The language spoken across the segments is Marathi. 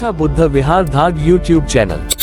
कामाख्या बुद्ध विहार धाग यूट्यूब चॅनल।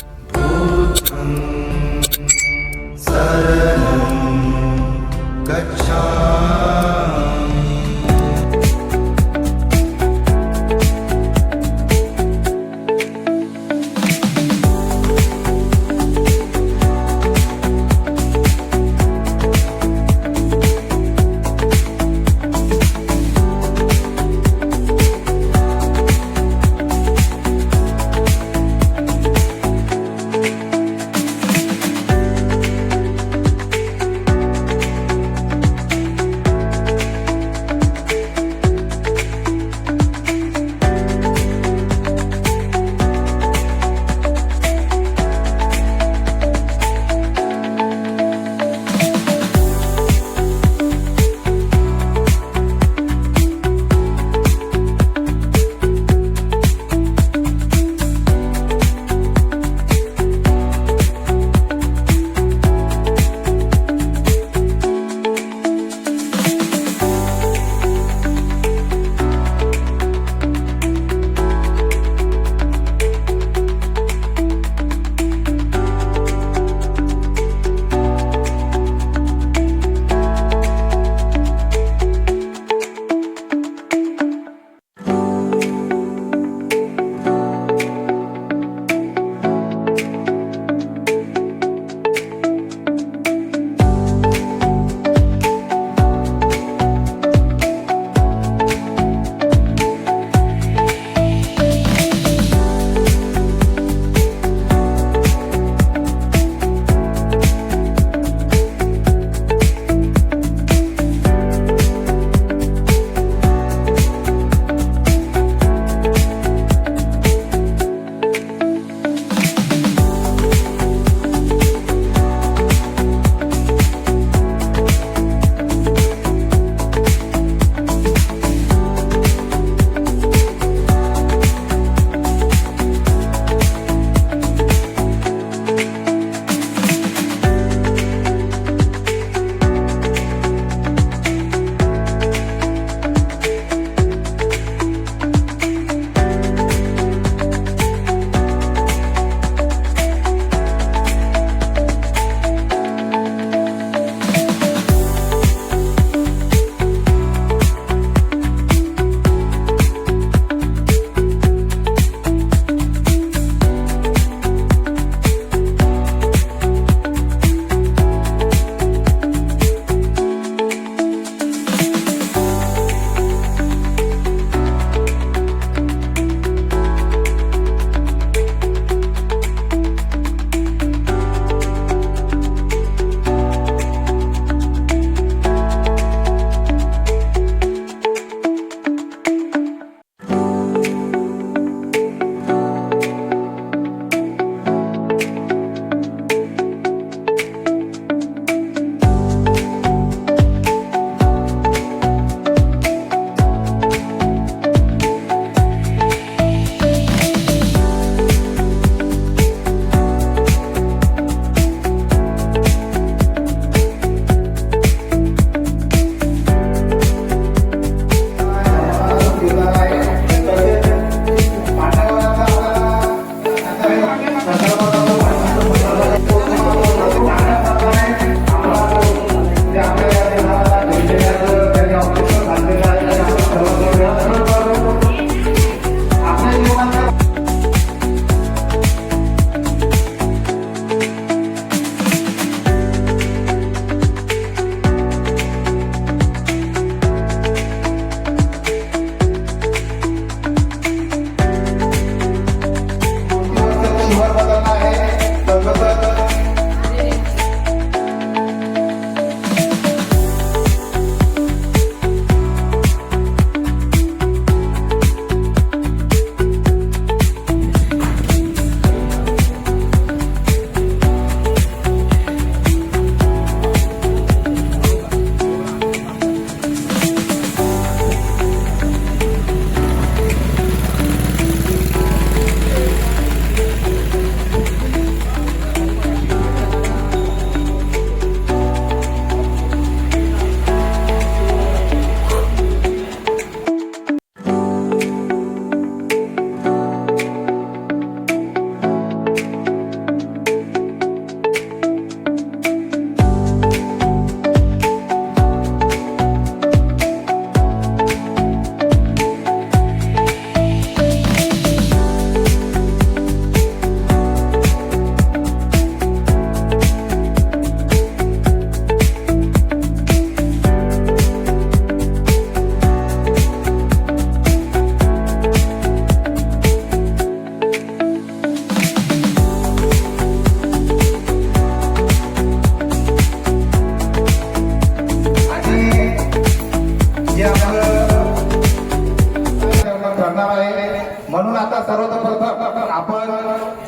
सर्वप्रथम आपण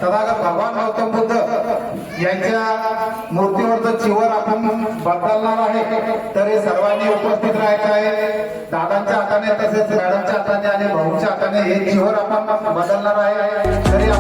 तथागत भगवान गौतम बुद्ध यांच्या मूर्तीवरचं चिवर आपण बदलणार आहे. तर हे सर्वांनी उपस्थित राहायचं आहे. दादांच्या हाताने तसेच मॅडमच्या हाताने आणि भाऊच्या हाताने हे चिवर आपण बदलणार आहे. तरी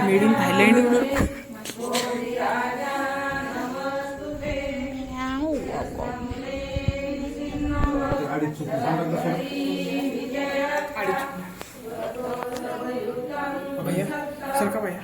मेड इन थायलंड भैया सर का भैया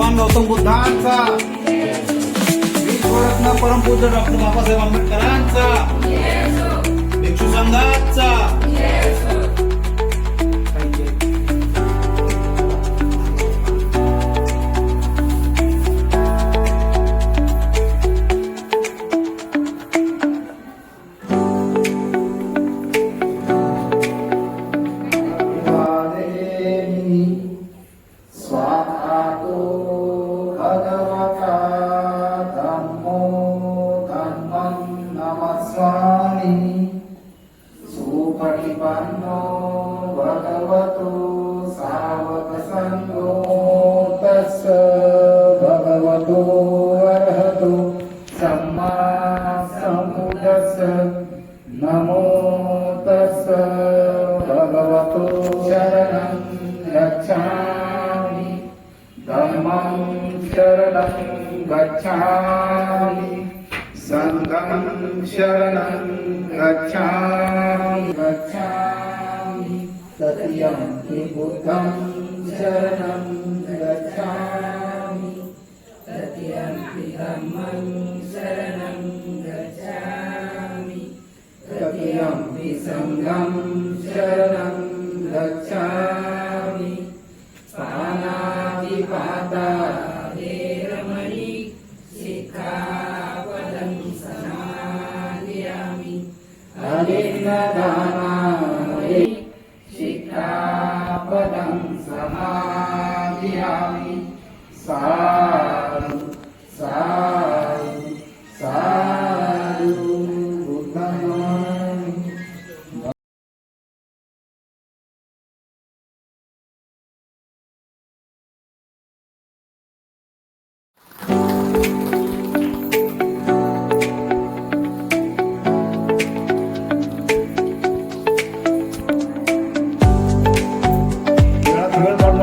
भगवान गौतम बुद्धांचा, विश्वरत्न परमपूज्य डॉक्टर बाबासाहेब आंबेडकरांचा, भिक्षू संघाचा. स्वाहातो भगवता धम्मो धम्मं नमस्वामि सुपटिपन्नो भगवतो सावकसङ्गो तस्य भगवतो अर्हतो सम्मा सम्बुद्धस्य नमो तस्य भगवतो शरणं गच्छामि धम्मं शरणं गच्छामि संघं शरणं गच्छामि तृतीयं बुद्धं शरणं गच्छामि तृतीयं धम्मं शरणं गच्छामि तृतीयं संघं शरणं गच्छामि पानातिपाता वेरमणि सिक्खापदं समादयामि अनेकदाना सिक्खापदं समादयामि साधु साधु साधु बुद्धं नमामि.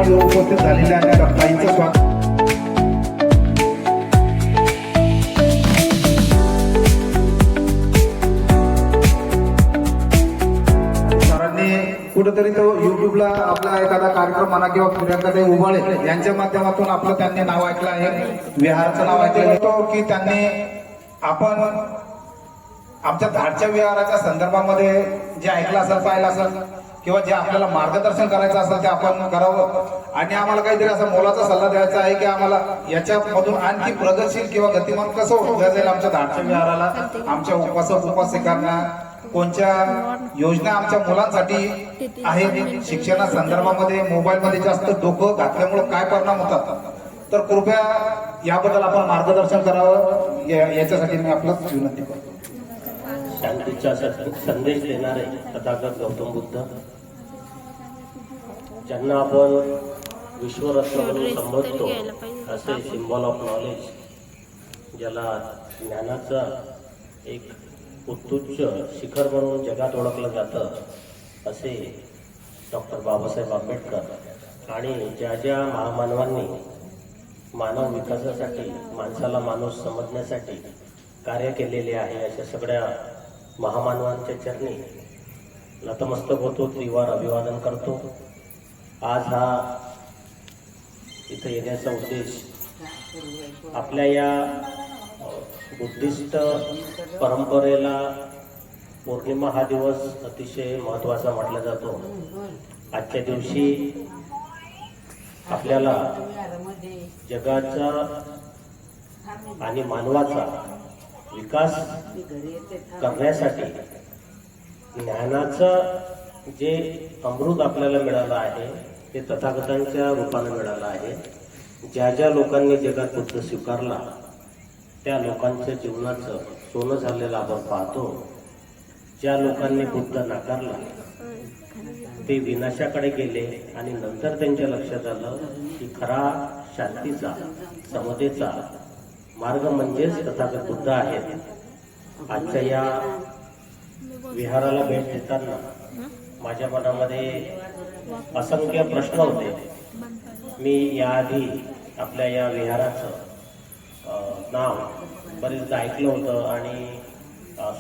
उपस्थित झालेल्या ताईंचं स्वागत. सरांनी कुठेतरी तो युट्यूबला आपला एखादा कार्यक्रम म्हणा किंवा प्रियंकाताई उबाळे यांच्या माध्यमातून आपलं त्यांनी नाव ऐकलं आहे, विहाराचं नाव ऐकलं होतं की त्यांनी आपण आमच्या धाडच्या विहाराच्या संदर्भामध्ये जे ऐकलं असेल, पाहिलं असेल किंवा जे आपल्याला मार्गदर्शन करायचं असेल ते आपण करावं. आणि आम्हाला काहीतरी असा मोलाचा सल्ला द्यायचा आहे की आम्हाला याच्यामधून आणखी प्रगतशील किंवा गतिमान कसं होता जाईल आमच्या धाडच्या विहाराला, आमच्या उपासक उपासिकांना कोणत्या योजना आमच्या मुलांसाठी आहेत, शिक्षणा संदर्भामध्ये मोबाईलमध्ये जास्त डोकं घातल्यामुळे काय परिणाम होतात, तर कृपया याबद्दल आपण मार्गदर्शन करावं. याच्यासाठी मी आपलं विनंती करतो. शांतीचा संदेश देणारे तथागत गौतम बुद्ध, ज्यांना आपण विश्वरत्न म्हणून संबोधतो, असे सिम्बॉल ऑफ नॉलेज, ज्याला ज्ञानाचा एक उत्तुच्च शिखर म्हणून जगात ओळखलं जातं, असे डॉक्टर बाबासाहेब आंबेडकर. आणि ज्या ज्या महामानवांनी मानव विकासासाठी, माणसाला माणूस समजण्यासाठी कार्य केलेले आहे, अशा सगळ्या महामानवांच्या चरणी नतमस्तक होतो, त्रिवार अभिवादन करतो. आज हा इथं येण्याचा उद्देश आपल्या या बुद्धिस्ट परंपरेला पौर्णिमा हा दिवस अतिशय महत्त्वाचा म्हटला जातो. आजच्या दिवशी आपल्याला जगाचा आणि मानवाचा विकास करण्यासाठी ज्ञानाचं जे अमृत आपल्याला मिळालं आहे ते तथागतांच्या रूपाने मिळालं आहे. ज्या ज्या लोकांनी जगात बुद्ध स्वीकारला त्या लोकांच्या जीवनाचं सोनं झालेलं आपण पाहतो. ज्या लोकांनी बुद्ध नाकारला ते विनाशाकडे गेले आणि नंतर त्यांच्या लक्षात आलं की खरा शांतीचा, समतेचा मार्ग म्हणजेच तथागत बुद्ध आहेत. आजच्या या विहाराला भेट देताना माझ्या मनामध्ये असंख्य प्रश्न होते. मी याआधी आपल्या या विहाराचं नाव बरेचदा ऐकलं होतं आणि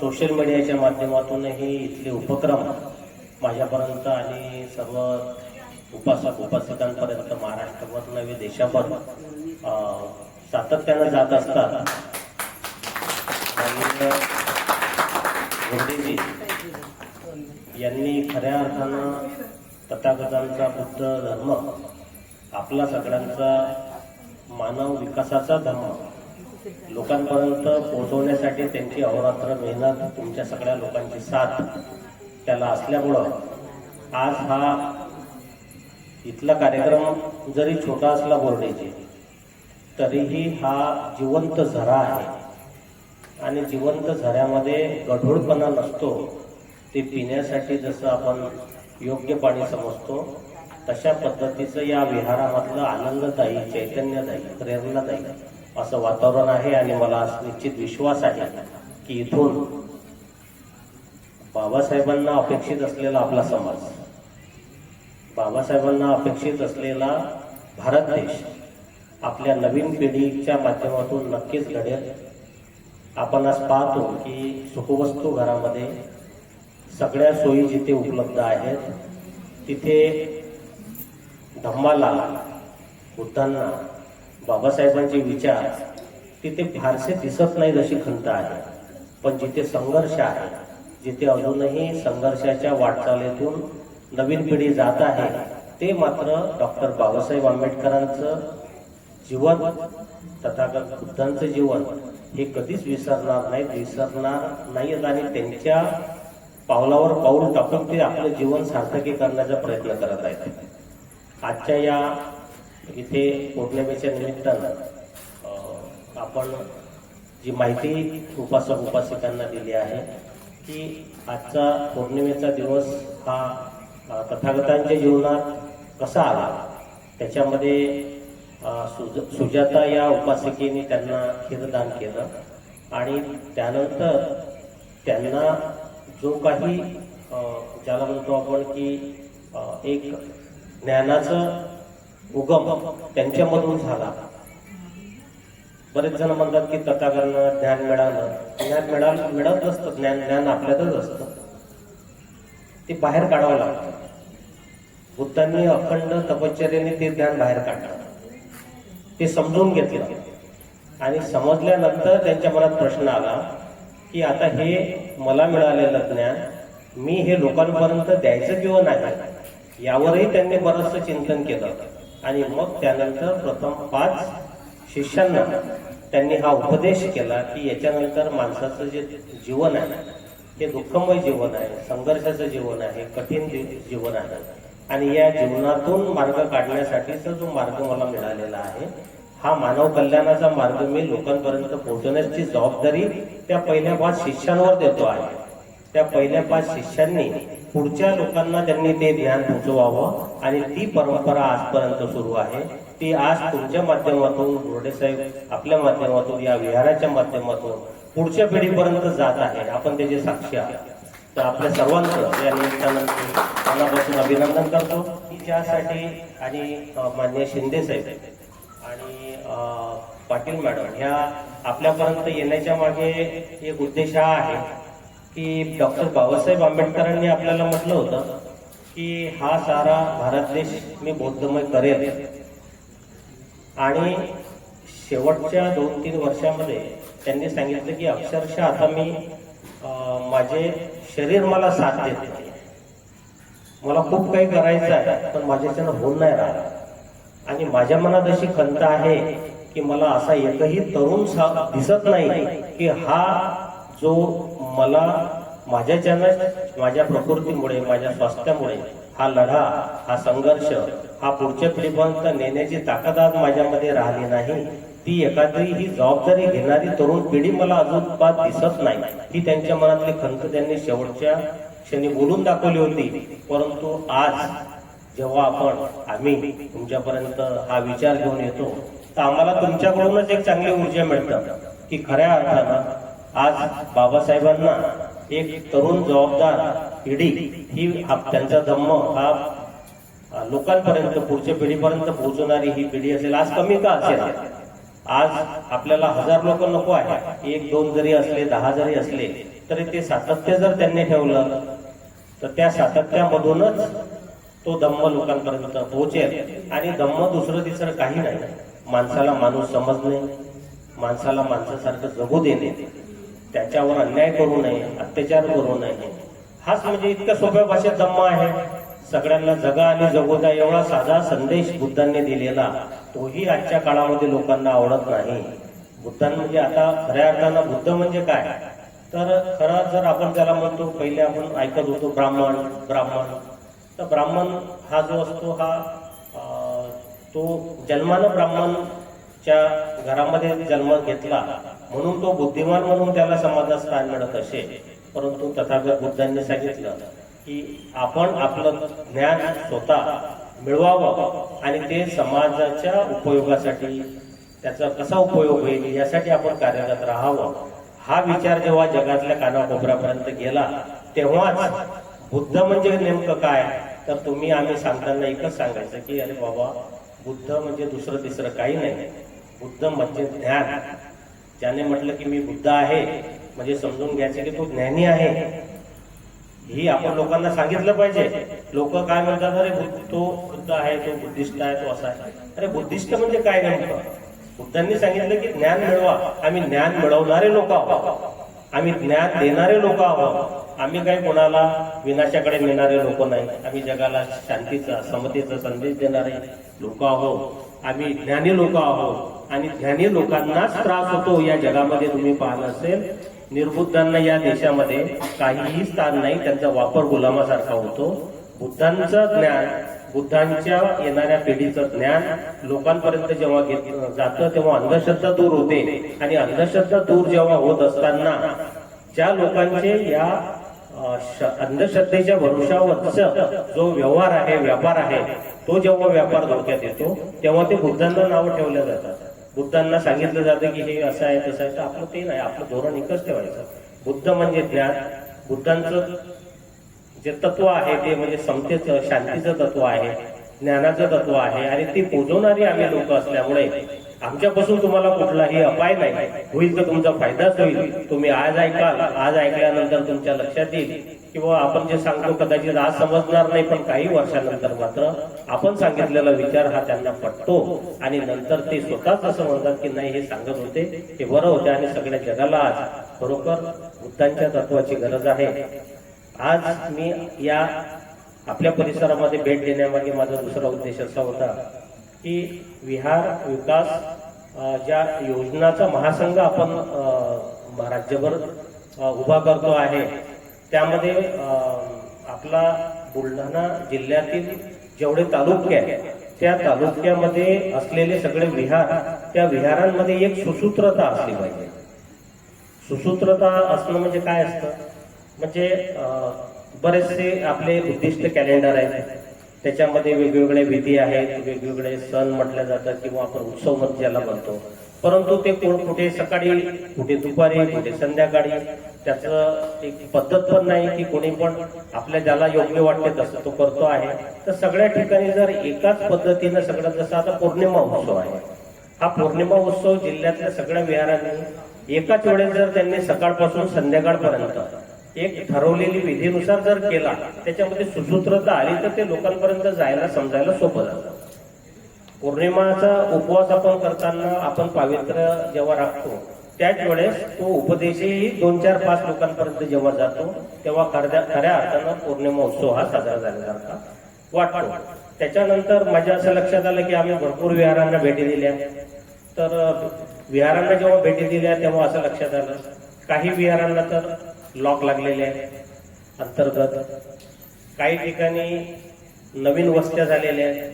सोशल मीडियाच्या माध्यमातूनही इथले उपक्रम माझ्यापर्यंत आणि सर्व उपासक उपासिकांपर्यंत महाराष्ट्रावर नव्हे देशाभर सातत्यानं जात असतात. माननीय मोदीजी यांनी खऱ्या अर्थानं तथागतांचा बुद्ध धर्म आपला सगळ्यांचा मानव विकासाचा धर्म लोकांपर्यंत पोहोचवण्यासाठी त्यांची अहोरात्र मेहनत, तुमच्या सगळ्या लोकांची साथ त्याला असल्यामुळं आज हा इथला कार्यक्रम जरी छोटा असला बोर्डेचे तरीही हा जिवंत झरा आहे. आणि जिवंत झऱ्यामध्ये गढूळपणा नसतो. ते पिण्यासाठी जसं आपण योग्य पाणी समजतो तशा पद्धतीचं या विहारामधलं आनंददायी, चैतन्यदायी, प्रेरणादायी असं वातावरण आहे. आणि मला निश्चित विश्वास आहे की इथून बाबासाहेबांना अपेक्षित असलेला आपला समाज, बाबासाहेबांना अपेक्षित असलेला भारत देश आपल्या नवीन पिढीच्या माध्यमातून नक्कीच घडेल. आपण आज पाहतो की सुखवस्तू घरामध्ये सगळ्या सोयी जिथे उपलब्ध आहेत तिथे धम्माला, बुद्धांना, बाबासाहेबांचे विचार तिथे फारसे दिसत नाहीत अशी खंत आहे. पण जिथे संघर्ष आहे, जिथे अजूनही संघर्षाच्या वाटचालीतून नवीन पिढी जात आहे ते मात्र डॉक्टर बाबासाहेब आंबेडकरांचं जीवन, तथागत बुद्धांचं जीवन हे कधीच विसरणार नाहीत आणि त्यांच्या पावलावर पाऊल टाकून ते आपलं जीवन सार्थकी करण्याचा प्रयत्न करत आहेत. आजच्या या इथे पौर्णिमेच्या निमित्तानं आपण जी माहिती उपासक उपासिकांना दिली आहे की आजचा पौर्णिमेचा दिवस हा तथागतांच्या जीवनात कसा आला, त्याच्यामध्ये सुजाता या उपासिकेने त्यांना खीरदान केलं आणि त्यानंतर त्यांना जो काही ज्याला म्हणतो आपण की एक ज्ञानाचं उगम त्यांच्यामधून झाला. बरेच जण म्हणतात की तथागतांना ज्ञान मिळत नसतं. ज्ञान आपल्यातच असतं, ते बाहेर काढावं लागतं. बुद्धांनी अखंड तपश्चर्याने ते ज्ञान बाहेर काढलं, ते समजून घेतलं आणि समजल्यानंतर त्यांच्या मनात प्रश्न आला की आता हे मला मिळालेलं ज्ञान मी हे लोकांपर्यंत द्यायचं किंवा नाही, यावरही त्यांनी बरंचसं चिंतन केलं. आणि मग त्यानंतर प्रथम 5 शिष्यांना त्यांनी हा उपदेश केला की याच्यानंतर माणसाचं जे जीवन आहे हे दुःखमय जीवन आहे, संघर्षाचं जीवन आहे, कठीण जीवन आहे. आणि या जीवनातून मार्ग काढण्यासाठीचा जो मार्ग मला मिळालेला आहे हा मानव कल्याणाचा मार्ग मी लोकांपर्यंत पोहोचवण्याची जबाबदारी त्या पहिल्या 5 शिष्यांवर देतो आहे. त्या पहिल्या 5 शिष्यांनी पुढच्या लोकांना त्यांनी ते ज्ञान पोहोचवावं आणि ती परंपरा आजपर्यंत सुरू आहे. ती आज तुमच्या माध्यमातून, बोर्डे साहेब आपल्या माध्यमातून, या विहाराच्या माध्यमातून पुढच्या पिढीपर्यंत जात आहे. आपण त्याचे साक्षी आहात. तर आपल्या सर्वांचं या निमित्तानं मनापासून अभिनंदन करतो की ज्यासाठी आणि माननीय शिंदे साहेब आणि पाटील मॅडम ह्या आपल्यापर्यंत येण्याच्या मागे एक उद्देश हा आहे की डॉक्टर बाबासाहेब आंबेडकरांनी आपल्याला म्हटलं होतं की हा सारा भारत देश मी बौद्धमय करेल. आणि शेवटच्या 2-3 वर्षामध्ये त्यांनी सांगितलं की अक्षरशः आता मी माझे शरीर मला साथ देत नाही, मला खूप काही करायचं आहे पण माझ्याच्यानं होऊन नाही राहिलं. आणि माझ्या मनात अशी खंत आहे की मला असा एकही तरुण दिसत नाही की हा जो मला माझ्याच्यानं, माझ्या प्रकृतीमुळे, माझ्या स्वास्थ्यामुळे हा लढा, हा संघर्ष, हा पुढच्या पिढीपर्यंत नेण्याची ताकद आज माझ्यामध्ये राहिली नाही. ती एखादी ही जबाबदारी घेणारी तरुण पिढी मला अजूनपात दिसत नाही. ही त्यांच्या मनातली खंत त्यांनी शेवटच्या क्षणी बोलून दाखवली होती. परंतु आज जेव्हा आम्ही तुमच्यापर्यंत हा विचार घेऊन येतो तर आम्हाला तुमच्याकडूनच एक चांगली ऊर्जा मिळतं की खऱ्या अर्थानं आज बाबासाहेबांना एक तरुण जबाबदार पिढी ही त्यांचा धम्म हा लोकांपर्यंत, पुढच्या पिढीपर्यंत पोहोचवणारी ही पिढी असेल. आज कमी का असेल, आज आपल्याला 1000 लोक नको आहे, 1-2 जरी असले, 10 जरी असले तरी ते सातत्य जर त्यांनी ठेवलं तर त्या सातत्यामधूनच तो धम्म लोकांपर्यंत पोहोचेल. आणि धम्म दुसरं तिसरं काही नाही, माणसाला माणूस समजणे, माणसाला माणसासारखं जगू देणे, त्याच्यावर अन्याय करू नये, अत्याचार करू नये, हाच म्हणजे इतक्या सोप्या भाषेत धम्म आहे. सगळ्यांना जगा आणि जगू द्या एवढा साधा संदेश बुद्धांनी दिलेला, तोही आजच्या काळामध्ये लोकांना आवडत नाही. बुद्धांना म्हणजे आता खऱ्या अर्थानं बुद्ध म्हणजे काय, तर खरं जर आपण त्याला म्हणतो, पहिले आपण ऐकत होतो ब्राह्मण ब्राह्मण, तर ब्राह्मण हा जो असतो हा तो जन्मानं ब्राह्मणच्या घरामध्ये जन्म घेतला म्हणून तो बुद्धिमान म्हणून त्याला समाजात स्थान मिळत असे. परंतु तथागत बुद्धांनी सांगितलं की आपण आपलं ज्ञान स्वतः मिळवावं आणि ते समाजाच्या उपयोगासाठी, त्याचा कसा उपयोग होईल यासाठी आपण कार्यरत राहावं. हा विचार जेव्हा जगातल्या कानाकोपऱ्यापर्यंत गेला तेव्हाच बुद्ध म्हणजे नेमकं काय, तर आम्ही सांगताना एकच सांगायचं की अरे बाबा, बुद्ध म्हणजे दुसरं तिसरं काही नाही. बुद्ध म्हणजे ज्ञान. ज्याने म्हटलं की मी बुद्ध आहे म्हणजे समजून घ्यायचं की तो ज्ञानी आहे. ही आपण लोकांना सांगितलं पाहिजे. लोक काय म्हणतात, अरे तो बुद्ध आहे, तो बुद्धिस्ट आहे, तो असा आहे. अरे बुद्धिस्ट म्हणजे काय नेमकं? बुद्धांनी सांगितलं की ज्ञान मिळवा. आम्ही ज्ञान मिळवणारे लोक आहोत, आम्ही ज्ञान देणारे लोक आहोत. आम्ही काही कोणाला विनाशाकडे नेणारे लोक नाही. आम्ही जगाला शांतीचा, समतेचा संदेश देणारे लोक आहोत. आम्ही ज्ञानी लोक आहोत आणि ज्ञानी लोकांनाच त्रास होतो या जगामध्ये. तुम्ही पाहिलं असेल, निर्बुद्धांना या देशामध्ये काहीही स्थान नाही, त्यांचा वापर गुलामासारखा होतो. बुद्धांचं ज्ञान, बुद्धांच्या येणाऱ्या पिढीचं ज्ञान लोकांपर्यंत जेव्हा जातं तेव्हा अंधश्रद्धा दूर होते. आणि अंधश्रद्धा दूर जेव्हा होत असताना ज्या लोकांचे या अंधश्रद्धेच्या भरोशावरचा जो व्यवहार आहे, व्यापार आहे, तो जेव्हा व्यापार धोक्यात येतो तेव्हा ते बुद्धांना नावं ठेवल्या जातात. बुद्धांना सांगितलं जातं की हे असं आहे तसं आहे. तर आपलं ते नाही, आपलं धोरण एकच ठेवायचं. बुद्ध म्हणजे ज्ञान. बुद्धांचं जे तत्व आहे ते म्हणजे समतेचं, शांतीचं तत्व आहे, ज्ञानाचं तत्व आहे आणि ती पोचवणारी आम्ही लोक असल्यामुळे आमच्यापासून तुम्हाला कुठलाही अपाय नाही. होईल तर तुमचा फायदाच होईल. तुम्ही आज ऐकाल, आज ऐकल्यानंतर तुमच्या लक्षात येईल किंवा आपण जे सांगतो कदाचित आज समजणार नाही, पण काही वर्षानंतर मात्र आपण सांगितलेला विचार हा त्यांना पटतो आणि नंतर ते स्वतःच असं म्हणतात की नाही, हे सांगत होते हे बरं होते. आणि सगळ्या जगाला आज खरोखर बुद्धांच्या तत्वाची गरज आहे. आज मी या आपल्या परिसरामध्ये भेट देण्यामागे माझा दुसरा उद्देश असा होता की विहार विकास ज्या योजनाचा महासंघ आपण राज्यभर उभा करतो आहे, त्यामध्ये आपला बुलढाणा जिल्ह्यातील जेवढे तालुके आहेत त्या तालुक्यामध्ये असलेले सगळे विहार, त्या विहारांमध्ये एक सुसूत्रता असली पाहिजे. सुसूत्रता असणं म्हणजे काय असतं, म्हणजे बरेचसे आपले बुद्धिस्ट कॅलेंडर आहेत, त्याच्यामध्ये वेगवेगळे विधी आहेत, वेगवेगळे सण म्हटले जातात किंवा आपण उत्सव मध्ये ज्याला म्हणतो. परंतु ते कुठे सकाळी, कुठे दुपारी, कुठे संध्याकाळी, त्याचं एक पद्धत पण नाही की कोणी पण आपल्या ज्याला योग्य वाटते तसं तो करतो आहे. तर सगळ्या ठिकाणी जर एकाच पद्धतीनं सगळं, जसं आता पौर्णिमा उत्सव आहे, हा पौर्णिमा उत्सव जिल्ह्यातल्या सगळ्या विहारांनी एकाच वेळेस जर त्यांनी सकाळपासून संध्याकाळपर्यंत एक ठरवलेली विधीनुसार जर केला, त्याच्यामध्ये सुसूत्रता आली तर ते लोकांपर्यंत जायला, समजायला सोपं जातं. पौर्णिमाचा उपवास आपण करताना आपण पावित्र्य जेव्हा राखतो त्याच वेळेस तो उपदेशही 2-4-5 लोकांपर्यंत जेव्हा जातो तेव्हा खऱ्या अर्थानं पौर्णिमा उत्सव हा साजरा झाल्यासारखा वाटतो. त्याच्यानंतर माझ्या असं लक्षात आलं की आम्ही भरपूर विहारांना भेटी दिल्या. तर विहारांना जेव्हा भेटी दिल्या तेव्हा असं लक्षात आलं काही विहारांना तर लॉक लागलेले आहे अंतर्गत, काही ठिकाणी नवीन वस्त्या झालेल्या आहेत,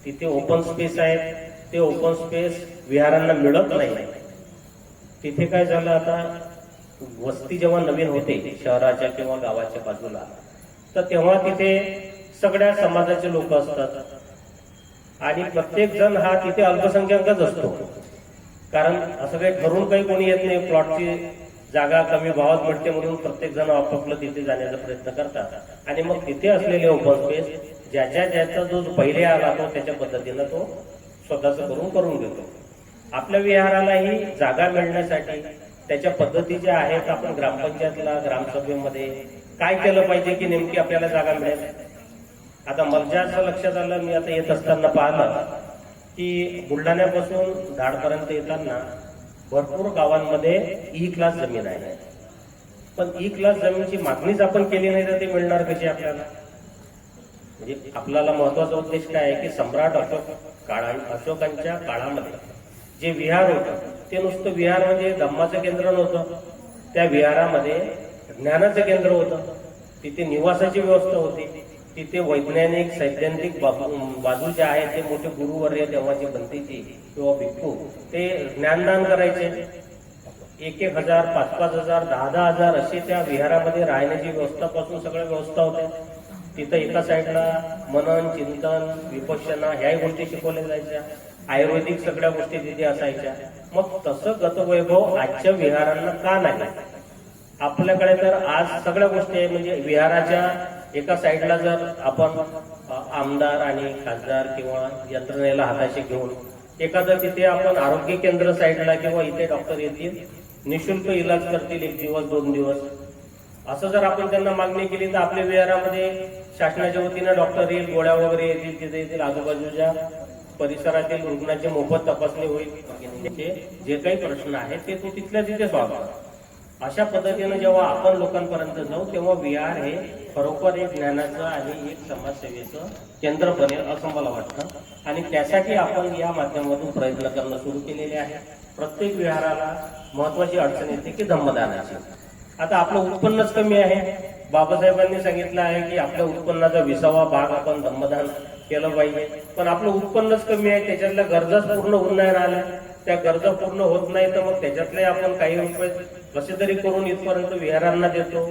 तिथे ओपन स्पेस आहेत, ते ओपन स्पेस विहारांना मिळत नाही. तिथे काय झालं, आता वस्ती जेव्हा नवीन होते शहराच्या किंवा गावाच्या बाजूला, तर तेव्हा तिथे सगळ्या समाजाचे लोक असतात आणि प्रत्येक जण हा तिथे अल्पसंख्याकच असतो. कारण असं काही ठरून काही कोणी येत नाही, प्लॉटची जागा कमी भावात मिळते म्हणून प्रत्येक जण आपापलं तिथे जाण्याचा प्रयत्न करतात आणि मग तिथे असलेले ओपन स्पेस ज्याचा जो पहिले आला तो त्याच्या पद्धतीनं तो स्वतःच करून घेतो. आपल्या विहारालाही जागा मिळण्यासाठी त्याच्या पद्धती ज्या आहेत, आपण ग्रामपंचायतला, ग्रामसभेमध्ये काय केलं पाहिजे की नेमकी आपल्याला जागा मिळेल. आता मला असं लक्षात आलं, मी आता येत असताना पाहिलं की बुलढाण्यापासून धाडपर्यंत येताना भरपूर गावांमध्ये ई क्लास जमीन आहे, पण ई क्लास जमीनची मागणीच आपण केली नाही तर ते मिळणार कशी आपल्याला? म्हणजे आपल्याला महत्वाचा उद्देश काय आहे की सम्राट अशोकांच्या काळामध्ये जे विहार होतं ते नुसतं विहार म्हणजे धम्माचं केंद्र नव्हतं, त्या विहारामध्ये ज्ञानाचं केंद्र होतं, तिथे निवासाची व्यवस्था होती, तिथे वैज्ञानिक सैद्धांतिक बाजू ज्या आहेत ते मोठे गुरुवर्य तेव्हाचे बनतेची किंवा भिक्खू ते ज्ञानदान करायचे. 1,000, 5,000, 10,000 असे त्या विहारामध्ये राहण्याची व्यवस्थापासून सगळ्या व्यवस्था होत्या. तिथं एका साईडला मनन, चिंतन, विपश्यना ह्याही गोष्टी शिकवल्या जायच्या, आयुर्वेदिक सगळ्या गोष्टी तिथे असायच्या. मग तसं गतवैभव आजच्या विहारांना का नाही? आपल्याकडे तर आज सगळ्या गोष्टी आहे. म्हणजे विहाराच्या एका साईडला जर आपण आमदार आणि खासदार किंवा यंत्रणेला हाताशी घेऊन एखादं तिथे आपण आरोग्य केंद्र साईडला किंवा इथे डॉक्टर येतील, निशुल्क इलाज करतील 1 दिवस 2 दिवस, असं जर आपण त्यांना मागणी केली तर आपल्या विहारामध्ये शासनाच्या वतीनं डॉक्टर येईल, गोळ्या वगैरे येतील, तिथे येतील, आजूबाजूच्या परिसरातील रुग्णाची मोफत तपासणी होईल, जे काही प्रश्न आहेत ते तो तिथल्या तिथे सॉल्व्ह करा. अशा पद्धतीनं जेव्हा आपण लोकांपर्यंत जाऊ तेव्हा विहार हे खरोखर एक ज्ञानाचं आणि एक समाजसेवेचं केंद्र बनेल असं मला वाटतं. आणि त्यासाठी आपण या माध्यमातून प्रयत्न करणं सुरू केलेले आहे. प्रत्येक विहाराला महत्वाची अडचण येते की धम्मदानाची. आता आपलं उत्पन्नच कमी आहे. बाबासाहेबांनी सांगितलं आहे की आपल्या उत्पन्नाचा 20वा भाग आपण धम्मदान केलं पाहिजे, पण आपलं उत्पन्नच कमी आहे, त्याच्यातल्या गरजाच पूर्ण होऊन नाही राहिल्या. त्या गरजा पूर्ण होत नाही तर मग त्याच्यातले आपण काही रुपये कसे तरी करून इथपर्यंत विहारांना देतो.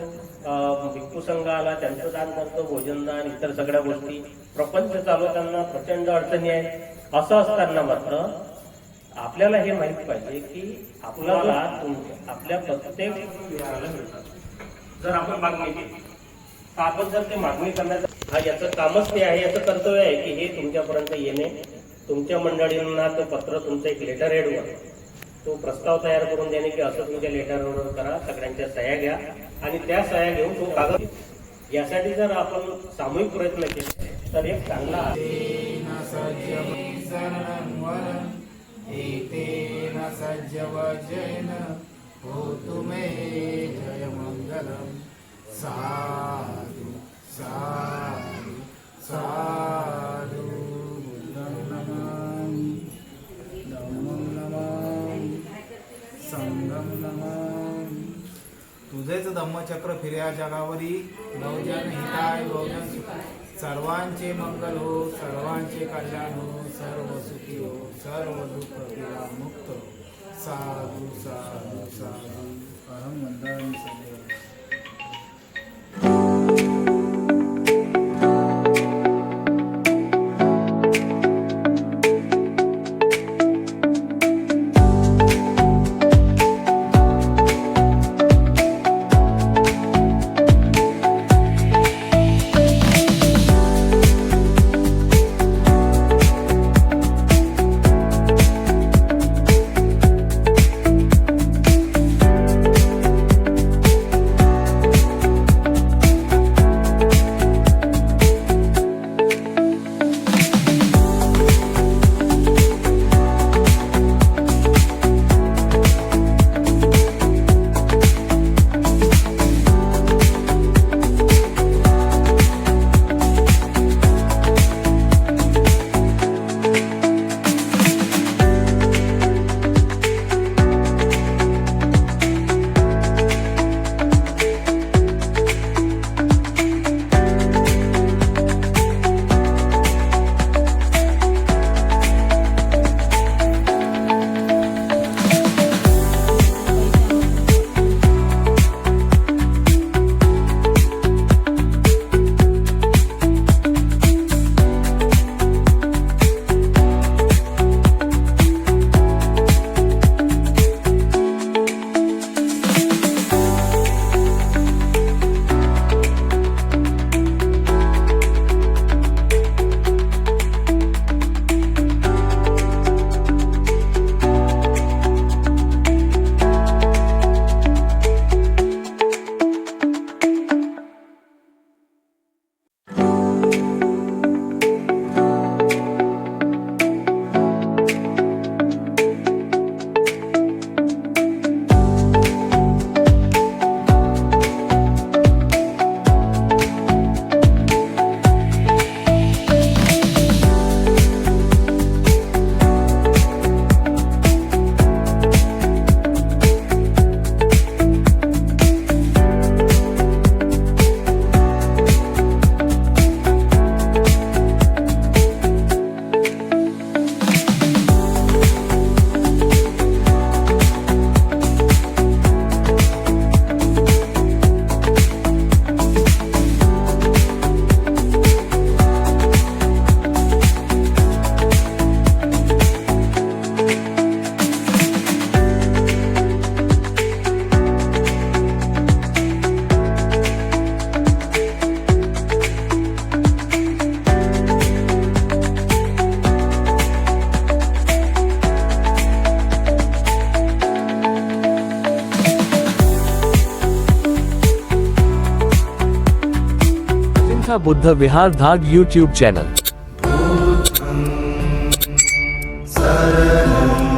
भिक्खू संघ आला, त्यांचं दान करतो, भोजनदान, इतर सगळ्या गोष्टी. प्रपंच चालवताना प्रचंड अडचणी आहेत. असं असताना मात्र आपल्याला हे माहित पाहिजे की आपल्याला आपल्या प्रत्येक विहाराला मिळतात. जर आपण मागणी केली तर आपण जर ते मागणी करण्याचं याचं कामच ते आहे, याचं कर्तव्य आहे की हे तुमच्यापर्यंत येणे, तुमच्या मंडळींना तो पत्र, तुमचं एक लेटर हेडवर तो प्रस्ताव तयार करून देणे की असं तुमच्या लेटरवर करा, सगळ्यांच्या सह्या घ्या आणि त्या सह्या घेऊन तो कागद. यासाठी जर आपण सामूहिक प्रयत्न केले तर एक चांगला साधु साधु साधु बुद्धं नमामि, धम्मं नमामि, संघं नमामि. तुझेच धम्मचक्र फिर्या जगावरी, बहुजन हिताय बहुजन सुखाय, सर्वांचे मंगल हो, सर्वांचे कल्याण हो, सर्व सुखी हो, सर्व दुःख मुक्त हो. साधु साधु साधु. अहं वंदामि सदैव. बुद्ध विहार धाग यूट्यूब चॅनल. शरणं